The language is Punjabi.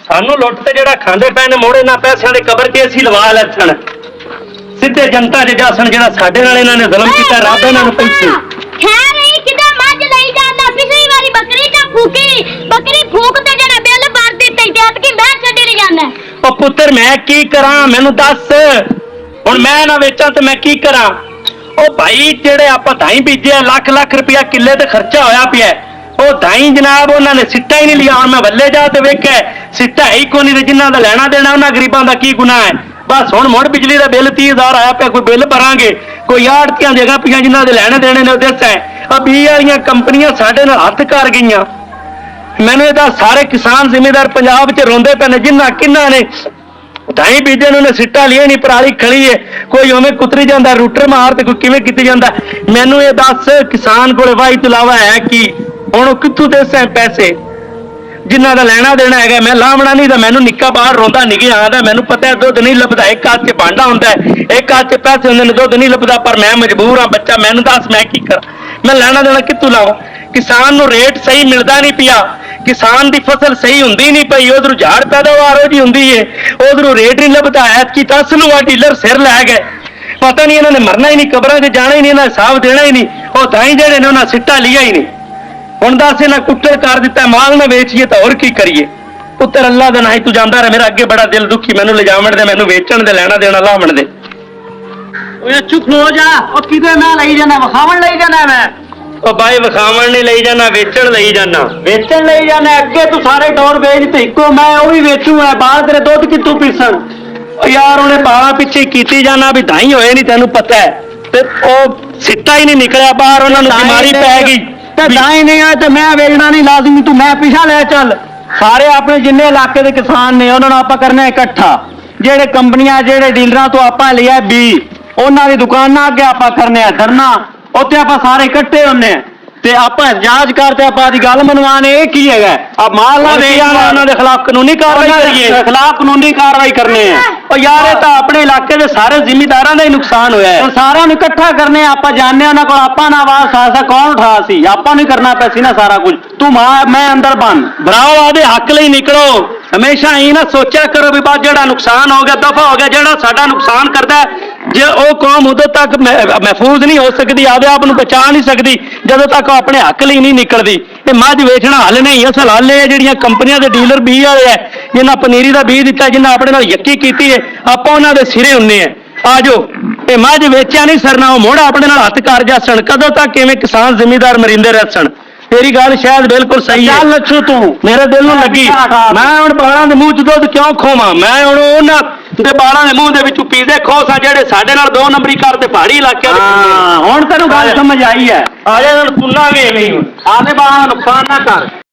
सानू लुट ते जेड़ा खांदे पए ने मोड़े ना पैसिਆਂ ਦੇ कबर के ਅਸੀਂ ਲਵਾ ਲੈਣ ਸਿੱਧੇ ਜਨਤਾ ਦੇ ਜਾਸਣ ਜਿਹੜਾ ਸਾਡੇ ਨਾਲ ਇਹਨਾਂ ਨੇ ਜ਼ੁਲਮ ਕੀਤਾ ਰੱਬ ਇਹਨਾਂ ਨੂੰ ਪੈਸੇ ਖੈਰ ਨਹੀਂ ਕਿਦਾਂ ਮੱਝ ਲਈ ਜਾਂਦਾ ਪਿਛਲੀ ਵਾਰੀ ਬੱਕਰੀ ਤਾਂ ਫੂਕੀ ਬੱਕਰੀ ਫੂਕ ਤੇ ਜਿਹੜਾ ਬਿੱਲ ਭਰ ਦਿੱਤੇ ਤੇ ਅਤਕੀ ਮੈਂ ਛੱਡੀ ਲਈ ਜਾਂਦਾ ਉਹ ਪੁੱਤਰ ਮੈਂ ਕੀ ਕਰਾਂ ਮੈਨੂੰ ਦੱਸ ਹੁਣ ਮੈਂ ਨਾ ਵੇਚਾਂ ਤੇ ਮੈਂ ਕੀ ਕਰਾਂ ਉਹ ਭਾਈ ਜਿਹੜੇ ਆਪਾਂ ਧਾਈ ਬੀਜਿਆ ਲੱਖ ਲੱਖ ਰੁਪਇਆ ਕਿੱਲੇ ਤੇ ਖਰਚਾ ਹੋਇਆ ਪਿਆ ਉਹ ਧਾਈ ਜਨਾਬ ਉਹਨਾਂ ਨੇ ਸਿੱਟਾ ਹੀ ਨਹੀਂ ਲਿਆ ਹੁਣ ਮੈਂ ਵੱਲੇ ਜਾ ਤੇ ਵੇਖਿਆ ਸਿੱਟਾ ਹੀ ਕੋਈ ਨਹੀਂ ਤੇ ਜਿਨ੍ਹਾਂ ਦਾ ਲੈਣਾ ਦੇਣਾ ਉਹਨਾਂ ਗਰੀਬਾਂ ਦਾ ਕੀ ਗੁਨਾਹ ਹੈ बस हुण मुड़ बिजली का बिल 30,000 आया पे कोई बिल भरांगे कोई आड़तियां जगह पियां जिन्हां दे लैणे देणे ने दस है अब बीज वालियां कंपनियां साडे नाल हत्थ कर गईयां मैनूं इहदा सारे किसान जिमीदार पंजाब च रोंदे पे ने जिन्हां किन्हां ने ढाई बीजे ने सिट्टा लिए नहीं पराली खड़ी है कोई उवें कुतरी जांदा रूटर मार ते कोई किवें कीती जांदा मैनूं इह दस किसान कोल वाही तो इलावा है कि हुण कित्थों देसां पैसे जिन्हां दा लैना देना है मैं लावना नहीं तो मैनू निक्का बाहर रोंदा निगे आंदा मैनू पता है दुध नहीं लभदा एक हाथ च भांडा हुंदा है एक हाथ च पैसे हुंदे ने दुध नहीं लभदा पर मैं मजबूर हाँ बच्चा मैनू दस मैं की करा मैं लैना देना कित्थों लावां किसान नूं रेट सही मिलदा नहीं पिया किसान दी फसल सही हुंदी नहीं पई उधरों झाड़ पैदावार हो जी हुंदी है उधरों रेट नहीं लभदा ऐतकी 10 नूं डीलर सिर लै गए पता नहीं इन्होंने मरना ही नहीं कबरां 'च जाना ही नहीं इन्हां हिसाब देना ही नहीं वो ताईं जेहड़े ने उन्हां सिट्टा लिया ही नहीं ਹੁਣ ਦੱਸ ਇਹਨਾਂ ਕੁੱਟਰ ਕਰ ਦਿੱਤਾ ਮਾਲ ਨਾ ਵੇਚੀਏ ਤਾਂ ਹੋਰ ਕੀ ਕਰੀਏ ਪੁੱਤਰ ਅੱਲਾ ਦਾ ਨਹੀਂ ਤੂੰ ਜਾਂਦਾ ਰਹਿ ਮੇਰਾ ਅੱਗੇ ਬੜਾ ਦਿਲ ਦੁਖੀ ਮੈਨੂੰ ਲਿਜਾਵਣ ਦੇ ਮੈਨੂੰ ਵੇਚਣ ਦੇ ਲੈਣਾ ਦੇਣਾ ਲਾਵਣ ਦੇ ਓਏ ਚੁੱਪ ਹੋ ਜਾ ਉਹ ਕਿਤੇ ਨਾ ਲਈ ਜਾਣਾ ਵਿਖਾਵਣ ਲਈ ਜਾਣਾ ਮੈਂ ਉਹ ਬਾਈ ਵਿਖਾਵਣ ਨਹੀਂ ਲਈ ਜਾਣਾ ਵੇਚਣ ਲਈ ਜਾਣਾ ਵੇਚਣ ਲਈ ਜਾਣਾ ਅੱਗੇ ਤੂੰ ਸਾਰੇ ਟੌਰ ਵੇਚ ਤੇ ਇੱਕੋ ਮੈਂ ਉਹ ਵੀ ਵੇਚੂ ਐ ਬਾਹਰ ਤੇਰੇ ਦੁੱਧ ਕਿੱਥੋਂ ਪੀਸਣ ਉਹ ਯਾਰ ਉਹਨੇ ਬਾਲਾ ਪਿੱਛੇ ਕੀਤੀ ਜਾਣਾ ਵੀ ਢਾਈ ਹੋਏ ਨਹੀਂ ਤੈਨੂੰ ਪਤਾ ਹੈ ਤੇ ਉਹ ਸਿੱਟਾ ਹੀ ਨਹੀਂ ਨਿਕਲਿਆ ਬਾਹਰ ਉਹਨਾਂ ਨੂੰ ਬਿਮਾਰੀ ਪੈ ਗਈ ਤੇ ਦਾਈ ਨਹੀਂ ਆ ਤੇ ਮੈਂ ਵੇਚਣਾ ਨਹੀਂ ਲਾਜ਼ਮੀ ਤੂੰ ਮੈਂ ਪਿਛਾ ਲੈ ਚੱਲ ਸਾਰੇ ਆਪਣੇ ਜਿੰਨੇ ਇਲਾਕੇ ਦੇ ਕਿਸਾਨ ਨੇ ਉਹਨਾਂ ਨੂੰ ਆਪਾਂ ਕਰਨਾ ਇਕੱਠਾ ਜਿਹੜੇ ਕੰਪਨੀਆਂ ਜਿਹੜੇ ਡੀਲਰਾਂ ਤੋਂ ਆਪਾਂ ਲਿਆ ਬੀ ਉਹਨਾਂ ਦੀ ਦੁਕਾਨਾਂ ਅੱਗੇ ਆਪਾਂ ਕਰਨੇ ਆ ਧਰਨਾ ਉੱਥੇ ਆਪਾਂ ਸਾਰੇ ਇਕੱਠੇ ਹੁੰਨੇ ਆ ਤੇ ਆਪਾਂ ਜਾਂਚ ਕਰਦੇ ਆਪਾਂ ਦੀ ਗੱਲ ਮਨਵਾਣੇ ਇਹ ਕੀ ਹੈਗਾ ਆ ਮਾਲ ਨਾ ਵੇਚਣਾ ਉਹਨਾਂ ਦੇ ਖਿਲਾਫ ਕਾਨੂੰਨੀ ਕਾਰਵਾਈ ਕਰੀਏ ਖਿਲਾਫ ਕਾਨੂੰਨੀ ਕਾਰਵਾਈ ਕਰਨੇ ਆ ਉਹ ਯਾਰ ਇਹ ਤਾਂ ਆਪਣੇ ਇਲਾਕੇ ਦੇ ਸਾਰੇ ਜ਼ਿਮੀਂਦਾਰਾਂ ਦਾ ਹੀ ਨੁਕਸਾਨ ਹੋਇਆ ਹੈ ਸਾਰਿਆਂ ਨੂੰ ਇਕੱਠਾ ਕਰਨੇ ਆਪਾਂ ਜਾਣਦੇ ਉਹਨਾਂ ਕੋਲ ਆਪਾਂ ਨਾ ਆਵਾਜ਼ ਸਾਸਾ ਕੌਣ ਉਠਾ ਸੀ ਆਪਾਂ ਨੂੰ ਕਰਨਾ ਪੈਸੀ ਨਾ ਸਾਰਾ ਕੁਝ ਤੂੰ ਮੈਂ ਅੰਦਰ ਬੰਨ ਭਰਾਓ ਆਦੇ ਹੱਕ ਲਈ ਨਿਕਲੋ ਹਮੇਸ਼ਾ ਹੀ ਨਾ ਸੋਚਿਆ ਕਰੋ ਵੀ ਬਾਅਦ ਜਿਹੜਾ ਨੁਕਸਾਨ ਹੋ ਗਿਆ ਦਫਾ ਹੋ ਗਿਆ ਜਿਹੜਾ ਸਾਡਾ ਨੁਕਸਾਨ ਕਰਦਾ ਜੇ ਉਹ ਕੌਮ ਉਦੋਂ ਤੱਕ ਮਹਿਫੂਜ਼ ਨਹੀਂ ਹੋ ਸਕਦੀ ਆਪਦੇ ਆਪ ਨੂੰ ਬਚਾ ਨਹੀਂ ਸਕਦੀ ਜਦੋਂ ਤੱਕ ਉਹ ਆਪਣੇ ਹੱਕ ਲਈ ਨਹੀਂ ਨਿਕਲਦੀ ਇਹ ਮੱਝ ਵੇਚਣਾ ਹੱਲ ਨਹੀਂ ਅਸਲ ਹੱਲ ਇਹ ਜਿਹੜੀਆਂ ਕੰਪਨੀਆਂ ਦੇ ਡੀਲਰ ਬੀਜ ਵਾਲੇ ਆ ਜਿਨ੍ਹਾਂ ਪਨੀਰੀ ਦਾ ਬੀਜ ਦਿੱਤਾ ਜਿਨ੍ਹਾਂ ਆਪਣੇ ਨਾਲ ਯੱਕੀ ਕੀਤੀ ਹੈ ਆਪਾਂ ਉਹਨਾਂ ਦੇ ਸਿਰੇ ਹੁੰਨੇ ਆ ਜਾਓ ਇਹ ਮੱਝ ਵੇਚਿਆ ਨਹੀਂ ਸਰਨਾ ਉਹ ਮੋੜ ਆਪਣੇ ਨਾਲ ਹੱਥ ਕਰ ਜਾਸਣ ਕਦੋਂ ਤੱਕ ਕਿਵੇਂ ਕਿਸਾਨ ਜ਼ਿਮੀਂਦਾਰ ਮਰਿੰਦੇ ਰਹਿਣ तेरी गल शायद बिल्कुल सही है लच्छू तू मेरे दिल नूं लगी मैं हुण बालां दे मूंह च दुध क्यों खोवां मैं हुण उन्हां दे बालां दे मूंह दे विचों पींदे खोसा जेहड़े साडे नाल 2 नंबरी करते पहाड़ी इलाके दे हुण तैनूं गल समझ आई है आ जा इन्हां नूं पुन्नांगे एवें ही हुण आने बालां दा नुकसान ना कर